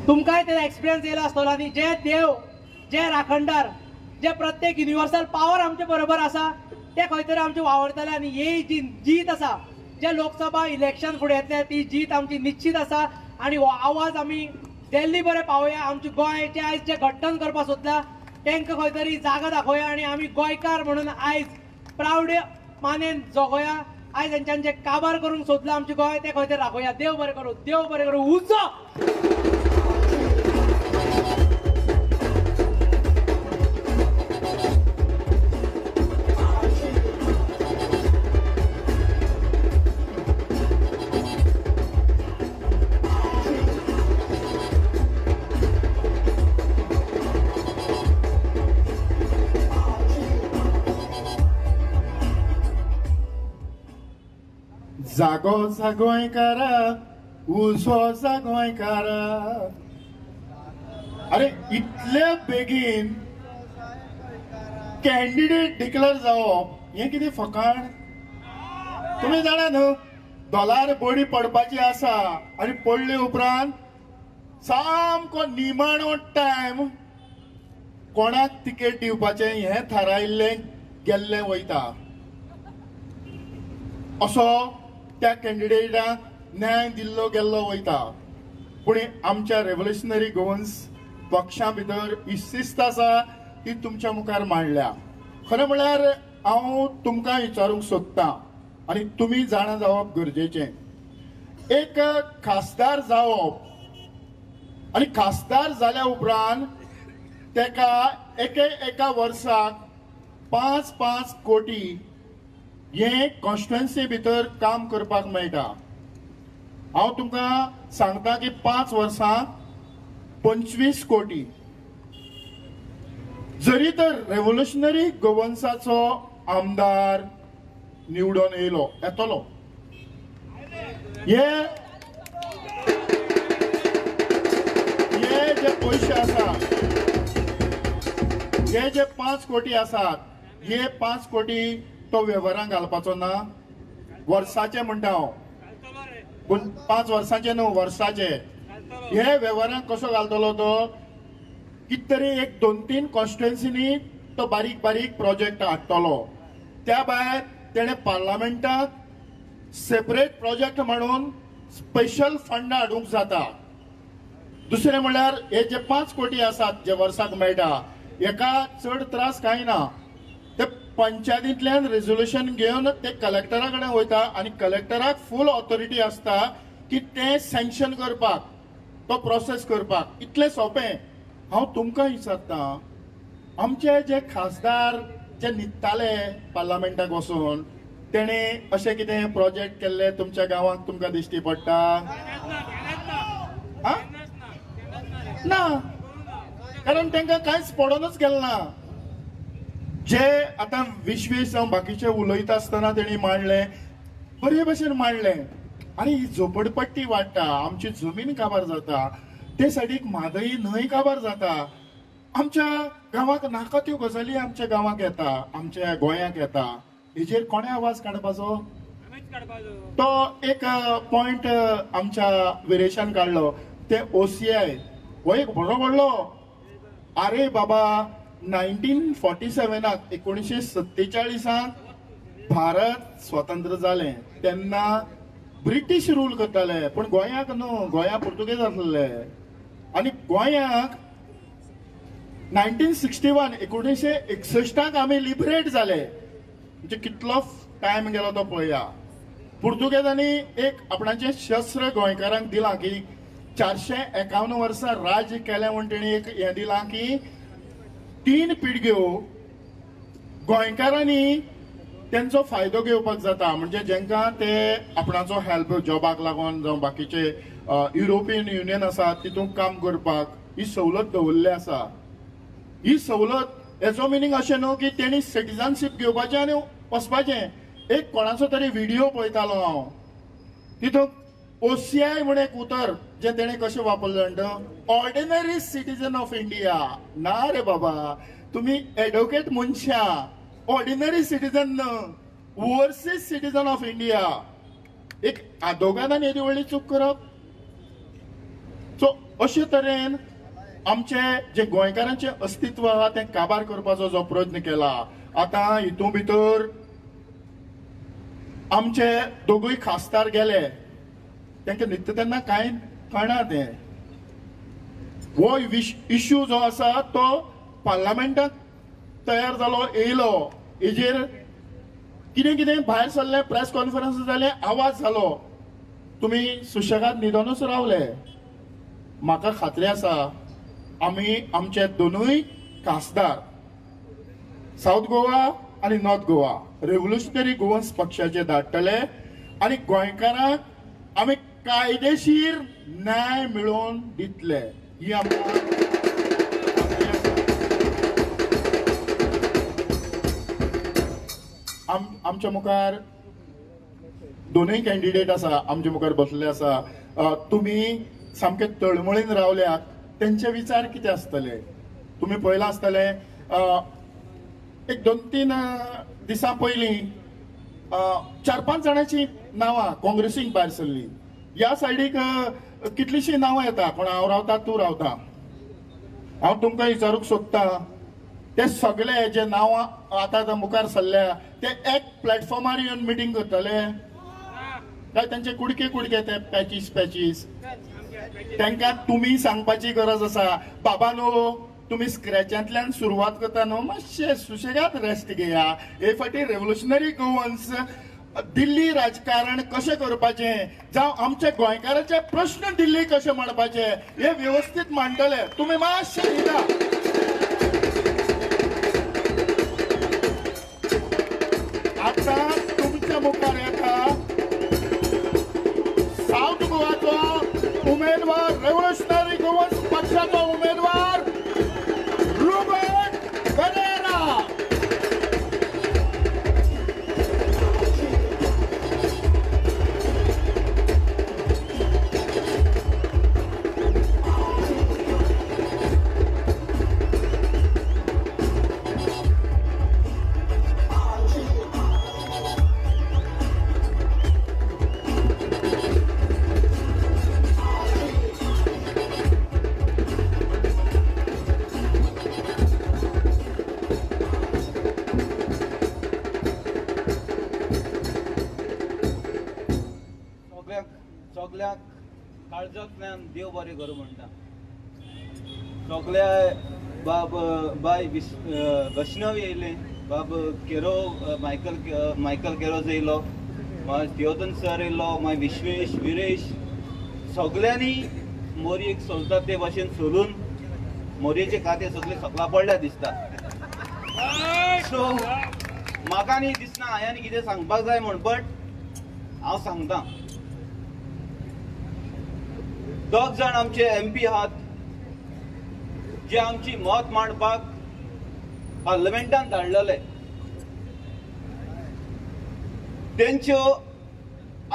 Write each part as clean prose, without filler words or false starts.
तुमकांय ते एक्सपिरियन्स येयलो आसतलो आनी जे देव जे राखणदार जे प्रत्येक युनिवर्सल पावर आमचे बरोबर आसा ते खंय तरी आमचे वावरतले आनी ही जी जीत आसा जे लोकसभा इलेक्शन फुडें येतले ती जीत आमची निश्चित आसा आनी हो आवाज आमी दिल्ली बरें पावया आमचे गोंयचे आयज जे घट्टन करपाक सोदला तांकां खंय तरी जागा दाखोवया आनी आमी गोंयकार म्हणून आयज प्राऊड मानेन जगोया आयज हेंच्यान जे काबार करूंक सोदला आमचे गोंय ते खंय तरी राखोया देव बरें करूं उजो जागो गोंयकार उसो गोंयकार अरे इतले बेगीन कॅन्डिडेट डिक्लेअर जावप हे कितें फकाण तुम्ही जाणा न्हू दोलार बडी पडपाची आसा आनी पडले उपरांत सामको निमाणो टायम कोणाक तिकेट दिवपाचें हें थारायिल्लें गेल्लें वयता असो त्या कॅन्डिडेटाक न्याय दिल्लो गेल्लो वयता पूण आमच्या रेव्होल्युशनरी गोवन्स पक्षा भितर ही शिस्त आसा ती तुमच्या मुखार मांडल्या खरें म्हळ्यार हांव तुमकां विचारूंक सोदतां आनी तुमी जाणा जावप गरजेचें एक खासदार जावप आनी खासदार जाल्या उपरांत तेका एका वर्साक 5-5 कोटी हे कॉन्स्टिट्युएन्सी भितर काम करपाक मेळटा हांव तुमकां सांगता की 5 वर्सांक 25 कोटी जरी तर रेव्होल्युशनरी गोवन्साचो आमदार निवडून येतलो हे जे पयशे आसात हे जे 5 कोटी आसात हे 5 कोटी तो वेव्हारांक घालपाचो ना वर्साचे म्हणटा हांव पूण 5 वर्साचे न्हू वर्साचे हे वेव्हारांक कसो घालतलो तो कित तरी एक 2-3 कॉन्स्टिट्युएन्सीनी तो बारीक बारीक प्रोजेक्ट हाडटलो त्या भायर तेणे पार्लमेंटाक सेपरेट प्रोजेक्ट म्हणून स्पेशल फंड हाडूंक जाता दुसरें म्हणल्यार हे जे 5 कोटी आसात जे वर्साक मेळटा हेका चड त्रास कांय ना ते पंचायतींतल्यान रेजोल्युशन घेवन ते कलेक्टरा कडेन वयता आनी कलेक्टराक फूल ऑथॉरिटी आसता की ते सँक्शन करपाक तो प्रोसेस करपाक इतलें सोंपें हांव तुमकां विचारता आमचे जे खासदार जे न्हिदताले पार्लमेंटाक वचून तेणे अशें कितें प्रोजेक्ट केल्ले तुमच्या गांवांत तुमकां दिश्टी पडटा ना कारण तांकां कांयच पडोनच गेलें ना जे आतां विश्वेश जावं बाकीचे उलयता आसतना तेणी मांडले बरे भशेन मांडले आनी ही झोपडपट्टी वाडटा आमची जमीन काबार जाता ते सायडीक म्हादई न्हंय काबार जाता आमच्या गांवांक नाका त्यो गजाली आमच्या गांवांक येता आमच्या गोंयांक येता हेजेर कोणे आवाज काडपाचो तो एक पॉयंट आमच्या विरेशान काडलो ते OCI हो एक बरो व्हडलो अरे बाबा 1947 1947 भारत स्वतंत्र जालें तेन्ना ब्रिटीश रूल करताले पण गोंयाक न्हू गोंया पुर्तुगेज आसले आनी गोंयाक 1961 1961 आमी लिबरेट जाले म्हणजे कितलो टायम गेलो तो पळया पुर्तुगेजांनी एक आपणाचें शस्त्र गोंयकारांक दिलां की 451 वर्सां राज्य केलें म्हण तेणी एक हें दिलां की 3 पिळग्यो गोंयकारांनी त्यांचो फायदो घेवपाक जाता म्हणजे जेंकां ते आपणाचो हेल्प जॉबाक लागून जावं बाकीचे युरोपियन युनियन आसा तितूंत काम करपाक ही सवलत दवरली आसा ही सवलत हेचो मिनींग अशें न्हू की तेणी सिटीजनशीप घेवपाचें आनी वचपाचें एक कोणाचो तरी व्हिडिओ पळयतालो हांव तितूंत OCI म्हण एक उतर जे तेणे कशें वापरलें जाणा ऑर्डिनरी सिटीजन ऑफ इंडिया ना रे बाबा तुम्ही एडवोकेट मनशां ordinary citizen overseas citizen of India एक आदोगादान येदी व्हडली चूक करप सो अशे तरेन आमचे जे गोंयकारांचे अस्तित्व आहा तें काबार करपाचो जो प्रयत्न केला आतां हितून भितर आमचे दोगूय खासदार गेले तांकां न्हिदता तेन्ना कांय कळना तें हो इश्यू जो आसा तो पार्लमेंटात तयार जालो येयलो हेजेर कितें कितें भायर सरले प्रेस कॉन्फरन्स जाले आवाज जालो तुमी सुशेगाद न्हिदोनूच रावले म्हाका खात्री आसा आमी आमचे दोनूय खासदार साऊथ गोवा आनी नॉर्थ गोवा रेव्होल्युशनरी गोवन्स पक्षाचे धाडटले आनी गोंयकारांक आमी कायदेशीर न्याय मेळोवन दितले ही आमकां आमच्या मुखार दोनूय कॅन्डिडेट आसा आमच्या मुखार बसलेले आसा तुमी सामके तळमळीन रावल्यात तेंचे विचार कितें आसतले तुमी पळयलां आसतले एक 2-3 दिसां पयलीं 4-5 जाणांची नांवां काँग्रेसीक भायर सरली ह्या सायडीक कितलीशीं नांवां येता पण हांव रावता तूं रावता हांव तुमकां विचारूंक सोदतां ते सगळे जे नांवां आतां मुखार सरल्या ते एक प्लॅटफॉर्मार येवन मिटींग करतले काय तांचे कुडके कुडके ते पॅचीस तांकां तुमी सांगपाची गरज आसा बाबा न्हू तुमी स्क्रॅचांतल्यान सुरवात करता न्हू मातशें सुशेगाद रेस्ट घेया हे फाटी रेव्होल्युशनरी गोवन्स दिल्ली राजकारण कशें करपाचें जावं आमचे गोंयकारांचे प्रश्न दिल्ली कशे मांडपाचे हे वेवस्थीत मांडटले तुमी मातशें न्हिदा आतां तुमच्या मुखार येता साऊथ गोवाचो उमेदवार रेव्होल्युशनरी गोवन्स पक्षाचो उमेदवार रुबन बरेरा सगळ्याक काळजांतल्यान देव बरें करूं म्हणटा सगळ्या बाब बाय वैष्णव येयले बाब केरो मायकल केरोज येयलो मागीर थियोदन सर येयलो मागीर विश्वेश विरेश सगळ्यांनी मोरयेक चलता ते भाशेन चलून मोरयेचे खाते सगळे सकला पडल्या दिसता सो म्हाका न्ही दिसना हांवें कितें सांगपाक जाय म्हण बट हांव सांगता 2 जाण आमचे MP आहात जे आमची मत मांडपाक पार्लमेंटान धाडलेले तेंच्यो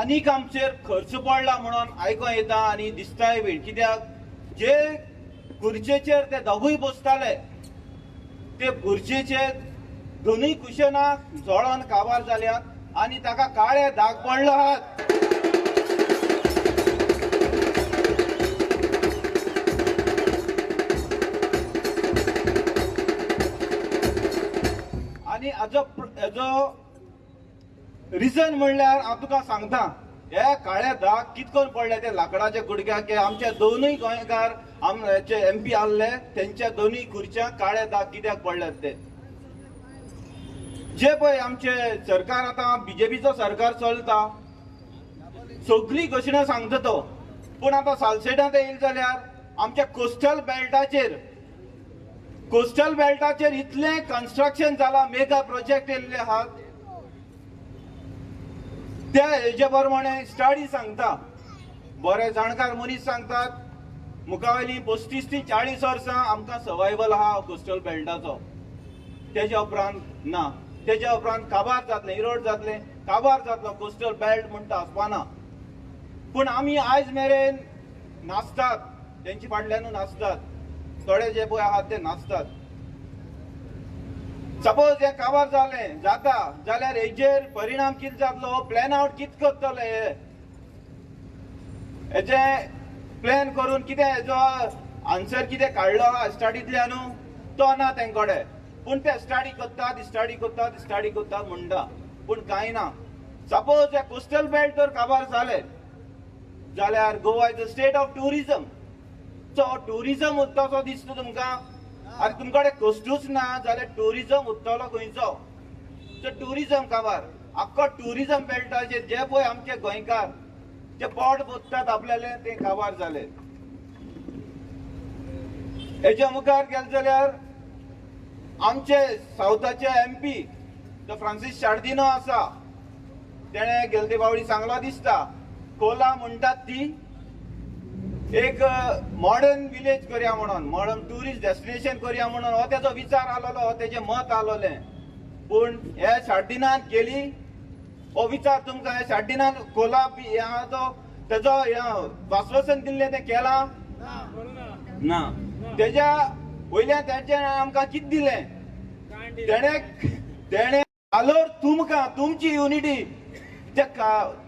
आनीक आमचेर खर्च पडला म्हणून आयको येता आनी दिसताय बीन कित्याक जे खुर्चेचेर ते दोगूय बसताले ते खुर्चेचे दोनूय कुशनां जळोन काबार जाल्यात आनी ताका काळे दाग पडले आहात आनी हाजो रिजन म्हणल्यार हांव तुका सांगता हे काळे दाग कितकोन पडले ते लाकडाच्या कुडक्याक आमचे दोनूय गोंयकार आमचे MP आसले तेंच्या दोनूय खुर्च्यांक काळे दाग कित्याक पडल्यात ते जे पळय आमचे सरकार आतां BJPचो सरकार चलता सगळी घोशणा सांगता तो पूण आतां सालसेटांत येयले जाल्यार आमच्या कोस्टल बेल्टाचेर इतलें कन्स्ट्रक्शन जाला मेगा प्रोजेक्ट येयल्ले आहात ते हेजे प्रमाणे स्टडी सांगता बरे जाणकार मनीस सांगतात मुखावेली 35 ते 40 वर्सां आमकां सर्वायवल आहा कोस्टल बेल्टाचो तेज्या उपरांत ना तेज्या उपरांत काबार जातलें इरोड जातलें काबार जातलो कोस्टल बेल्ट म्हणटा आसपाना पूण आमी आयज मेरेन नाचतात तेंचे फाटल्यानूच नाचतात थोडे जे पळय आहात ते नाचतात सपोज हे काबार जालें जाता जाल्यार हेजेर परिणाम कितें जातलो प्लॅन आउट कितें करतले हेजे प्लॅन करून कितें हेजो आन्सर कितें काडलो हा स्टडींतल्यान तो ना तेंकडे. पूण ते स्टडी कोत्तात म्हणटा पूण कांय ना. सपोज हे कोस्टल बेल्ट तर काबार जाले जाल्यार Goa is a state of tourism. So tourism उत्तोसो दिसता तुमकां? आनी तुमकडे कोस्टूच ना जाल्यार टुरिझम उत्तलो खंयचो? सो टुरिझम काबार. आख्खो टुरिझम बेल्टाचेर जे पळय आमचे गोंयकार जे पोट पोसतात आपल्याले ते काबार जाले. हेच्या मुखार गेले जाल्यार आमचे सावथाचे MP तो फ्रांसीस शार्दिनो आसा, तेणे गेले ते बावडी सांगलो दिसता कोला म्हणटात ती एक मॉडर्न विलेज करया म्हणून, मॉडर्न टुरिस्ट डेस्टिनेशन करया म्हणून हो तेजो विचार आलोलो, हो तेजे मत आलोलें. पूण हे शार्दिनान केली हो विचार तुमकां हे शार्दिनान कोला बी आहा तो तेजो आश्वासन दिल्लें तें केलां ना. तेज्या वयल्यान तेंचे आमकां कितें दिलें? तेणे आलोर तुमकां तुमची युनिटी त्या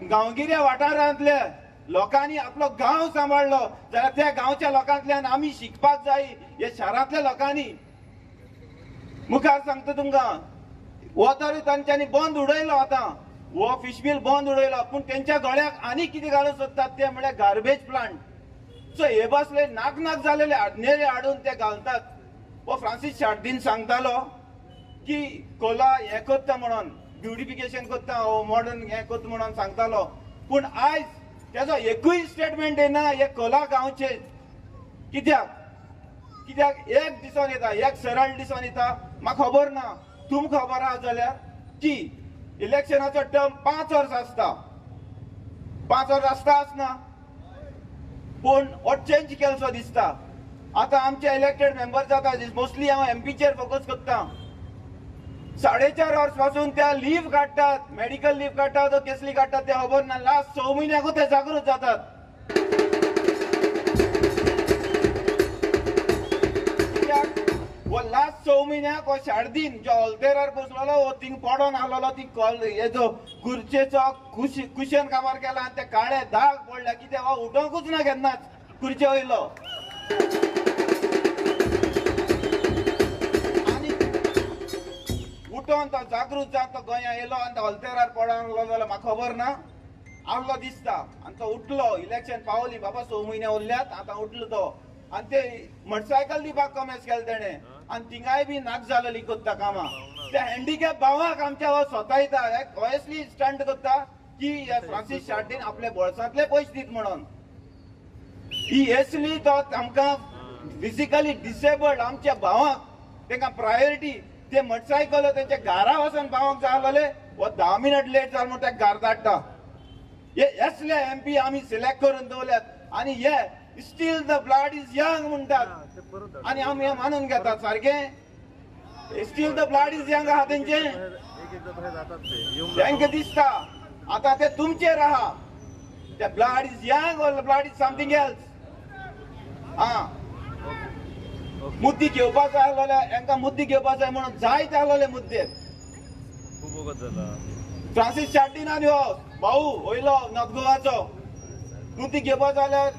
गांवगिऱ्या वाठारांतल्या लोकांनी आपलो गांव सांबाळलो जाल्यार त्या गांवच्या लोकांतल्यान आमी शिकपाक जाय. हे शारांतल्या लोकांनी मुखार सांगता तुमकां हो तर तांच्यांनी बंद उडयलो, आतां हो फिश मिल बंद उडयलो, पूण तेंच्या गळ्याक आनी कितें घालूंक सोदतात ते म्हळ्यार गार्बेज प्लांट. सो हे बसले नाक जालेले नेरे हाडून ते घालतात. हो फ्रांसीस शार्दिन सांगतालो की कोला हे करता म्हणून ब्युटिफिकेशन करता मॉडर्न हे करता म्हणून सांगतालो. पूण आयज तेजो एकूय स्टेटमेंट येना हे कोला गांवचे. कित्याक एक दिसान येता, एक सरळ दिसान येता. म्हाका खबर ना, तुमकां खबर आहा जाल्यार की इलेक्शनाचो टर्म 5 वर्स आसता. 5 वर्स आसना पूण हो चेंज केलसो दिसता. आतां आमचे इलेक्टेड मेंबर जाता मोस्टली हांव MPचेर फोकस करता. 4.5 वर्स पासून त्या लीव काडटात, मेडिकल लीव काडटात तो केसली काडटात ते खबर ना. लास्ट 6 म्हयन्याकूच ते जागृत जातात. लास्ट 6 म्हयन्याक हो शार्दीन जो ऑल्तेरार बसलेलो हो थिंग पडोन आलोलो ती हेजो खुर्चेचो कुशन काबार केला आनी ते काळे दाग पडल्या. कित्याक हो उठोंकूच ना केन्नाच खुर्चे वयलो. आनी उठोन तो जागृत जावन तो गोंया येयलो आनी तो ऑल्तेरार पडोन आसलो जाल्यार म्हाका खबर ना, आसलो दिसता. आनी तो उठलो, इलेक्शन पावली बाबा 6 म्हयने उरल्यात, आतां उठलो तो. आनी ते मोटरसायकल दिवपाक कमेस केलें तेणें आनी थिंगाय बी नाक जालोली करता कामां. त्या हँडिकॅप भावाक आमच्या हो स्वता येता ऑब्वियसली स्टंट करता की फ्रांसीस शार्दिन आपल्या बोळसांतले पयशे दीत म्हणून. ही येसली तो आमकां फिजिकली डिसेबल्ड आमच्या भावांक तांकां प्रायोरिटी ते मोटरसायकल तेंच्या घरा वचून भावांक जाय आसलोले. हो 10 मिनट लेट जालो म्हूण ते घर धाडटा. हे असले MP आमी सिलेक्ट करून दवरल्यात आनी हे steel the blood is young म्हणटात आनी आमी मानून घेतात सारखे. Steel the blood is young आहा तेंचे तांकां दिसता आतां ते तुमचेर आहा. ते ब्लड इज यंग और ब्लड इज समथिंग एल्स. मुद्दे घेवपाक जाय आसलोले हांकां मुद्दे घेवपाक जाय म्हणून जायते आसलोले मुद्दे. फ्रांसीस शार्दिनान ह्यो भाऊ वयलो नॉर्थ गोवाचो मुद्दे घेवपाक जाल्यार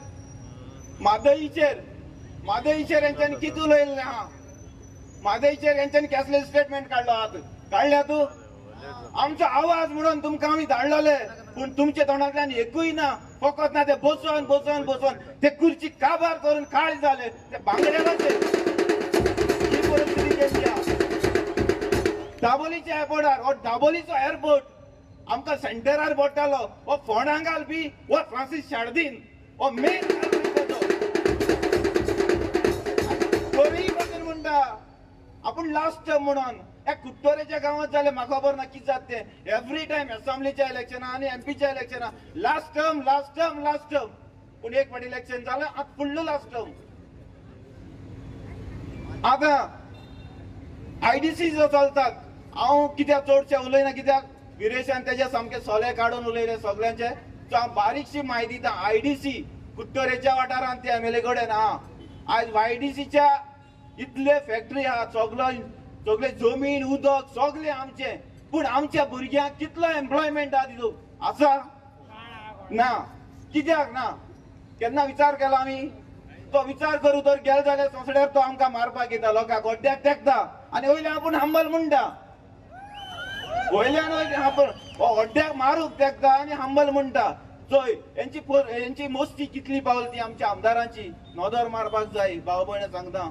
मादईचेर यांच्यानी किती उलयल्लें आहा. मादईचेर यांच्यानी कसले स्टेटमेंट काडलो आहात काडल्यात. आमचो आवाज म्हणून तुमकां आमी धाडलोले पूण तुमच्या तोंडांतल्यान एकूय ना. फकत ना ते बसोन ते खुर्ची काबार करून काळे जाले. ते बांगड्याचे ही परिस्थिती केली आहा. दाबोलीच्या एअरपोर्टार हो दाबोलीचो एअरपोर्ट आमकां सेंटरार पडटालो. हो फोंडां घालपी हो फ्रांसीस शार्दिन हो मेन म्हणटा आपूण लास्ट टर्म म्हणून ह्या कुट्टोरेच्या गांवांत जालें म्हाका खबर ना कितें जाता ते. एवरी टायम असेंब्लीच्या इलेक्शना आनी MPच्या इलेक्शना लास्ट टर्म पूण एक फावटी इलेक्शन जालें आतां फुडलो लास्ट टर्म. आतां IDC जो चलतात हांव कित्याक चडशें उलयना कित्याक विरेशान तेजे सामके सोले काडून उलयले सगळ्यांचे. सो हांव बारीकशी म्हायती दिता. IDC कुट्टोरेच्या वाठारांत ते MLA कडेन आहा. आज YDCच्या इतले फॅक्टरी आहा सगळे जमीन उदक सगळे आमचे. पूण आमच्या भुरग्यांक कितलो एम्प्लॉयमेंट आहा तितून आसा ना. कित्याक ना? केन्ना विचार केलो आमी तो विचार करू तर गेल जाल्यार सोंसड्यार तो आमकां मारपाक येता लोकांक गोड्ड्याक तेकता आनी वयल्यान आपूण हंबल म्हणटा वयल्यान आपूण गोड्ड्याक मारूंक तेकता आनी हंबल म्हणटा चोय यांची मोस्ती कितली पावली ती आमच्या आमदारांची नोदर मारपाक जाय भाव भयण सांगता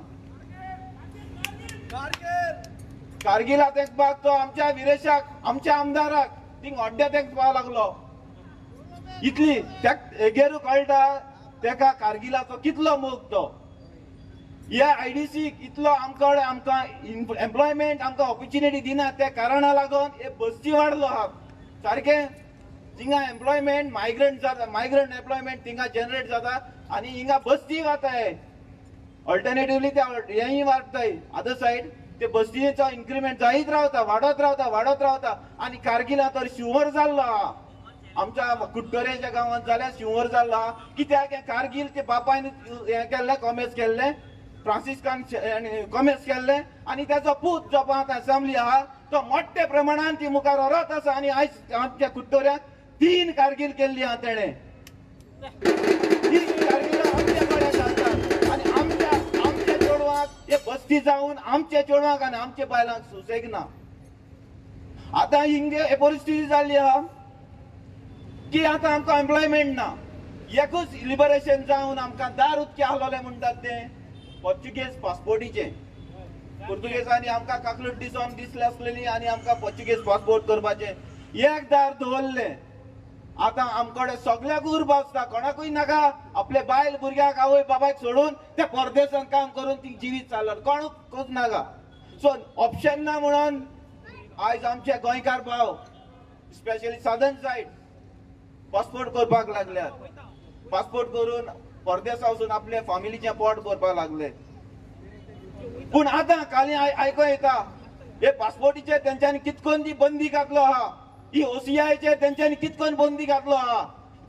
कारगिला तेकपाक तो आमच्या विरेशाक आमच्या आमदाराक थिंग गोड्ड्या तेकपाक लागलो इतली हेगेरू कळटा तेका कारगिलाचो कितलो मोग तो ह्या आयडीसी इतलो आमकां एम्प्लॉयमेंट आमकां ऑपॉर्च्युनिटी दिना त्या कारणाक लागून हे बस्ती वाडलो आहा सारकें थिंगा एम्प्लॉयमेंट मायग्रंट एम्प्लॉयमेंट थिंगा जनरेट जाता आनी हिंगा बस्ती जाताय ऑल्टरनेटिवली त्या हेंय वाडटाय अदर सायड ते बस्तीचो इन्क्रिमेंट जायत रावता वाडत रावता आनी कारगिला तर शिवर जाल्लो आहा आमच्या कुट्टोरेच्या गांवांत जाल्यार शिवर जाल्लो आहा कित्याक कारगिल ते बापायन हें केल्लें कॉमेर्स केल्लें फ्रांसिस्कान कॉमेर्स केल्लें आनी ताचो पूत जो आतां असेंब्ली आहा तो मोठ्या प्रमाणान ती मुखार व्हरत आसा आनी आयज आमच्या कुट्टोऱ्याक 3 कारगिल केल्ली आहा तेणें 3 कारगिलां आमच्या कडेन जातात आनी आमच्या चेडवांक हे बस्ती जावन आमच्या चेडवांक आनी आमच्या बायलांक सुसेग ना आतां हिंगे हे परिस्थिती जाल्ली आहा की आतां आमकां एम्प्लॉयमेंट ना एकूच लिबरेशन जावन आमकां दार उदके आहलोले म्हणटात ते पोर्चुगेज पासपोर्टीचे पुर्तुगेजांनी आमकां काकलूट दिसले आसलेली आनी आमकां पोर्चुगेज पासपोर्ट करपाचे एक दार दवरले आतां आमकडे सगळ्याक उर्ब आसता कोणाकूय नाका आपले बायल भुरग्याक आवय बाबायक सोडून ते परदेशांत काम करून ती जिवीत चालत कोणूच नाका सो ऑप्शन ना म्हणून आयज आमचे गोंयकार भाव स्पेशली सादर्न सायड पासपोर्ट करपाक लागल्यात पासपोर्ट करून परदेसा वचून आपले फॅमिलीचे पोट भरपाक लागले पूण आतां काली आयको येता हे पासपोर्टीचे तेंच्यांनी कितकोन ती बंदी घातलो आहा ही ओसीआयचे तेंच्यांनी कितकोन बंदी घातलो आहा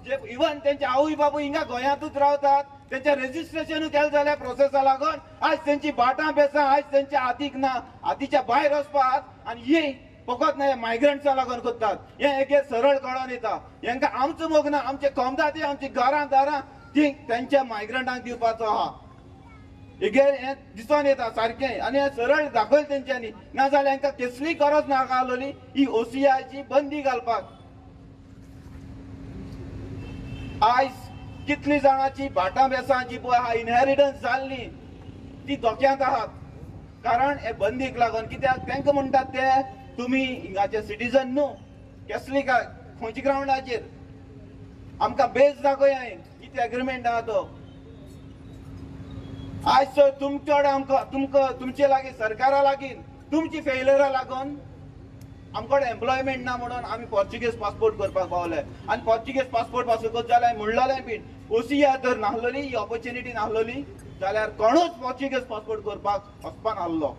जे इवन तेंचे आवय बापूय हिंगा गोंयांतूच रावतात तेंचे रेजिस्ट्रेशन केलें जाल्यार प्रोसेसा लागून आयज तेंची बाटां बेसां आयज तेंच्या हातीक ना हातीच्या भायर वचपाक आनी ही फकत ना मायग्रंट्सा लागून करतात हे एक सरळ कळोन येता हेंकां आमचो मोग ना आमचे कोमदाती आमची घरां दारां ती तेंच्या मायग्रंटांक दिवपाचो आहा हेगेर हें दिसून येता सारकें आनी हें सरळ दाखयलें तेंच्यांनी नाजाल्यार हांकां कसलीय गरज ना आसलोली ही ओसीआयची बंदी घालपाक आयज कितली जाणांची भाटां बेसां जी पळय आहा इनहेरिटन्स जाल्ली ती धोक्यांत आहात कारण हे बंदीक लागून कित्याक तांकां म्हणटात ते तुमी हिंगाचे सिटीजन न्हू कसली काय खंयच्या ग्रावंडाचेर आमकां बेस दाखय कितें एग्रीमेंट आहा तो आयज सर तुमकां तुमचे लागीं सरकारा लागीं तुमची फेल्युरा लागून आमकडे एम्प्लॉयमेंट ना म्हणून आमी पोर्चुगेज पासपोर्ट करपाक पावले आनी पोर्चुगेज पासपोर्ट पासून जाल्यार म्हणलेलें बीन ओसीआय तर नासलोली ही ऑपॉर्च्युनिटी नासलोली जाल्यार कोणूच पोर्चुगेज पासपोर्ट करपाक वचपा नासलो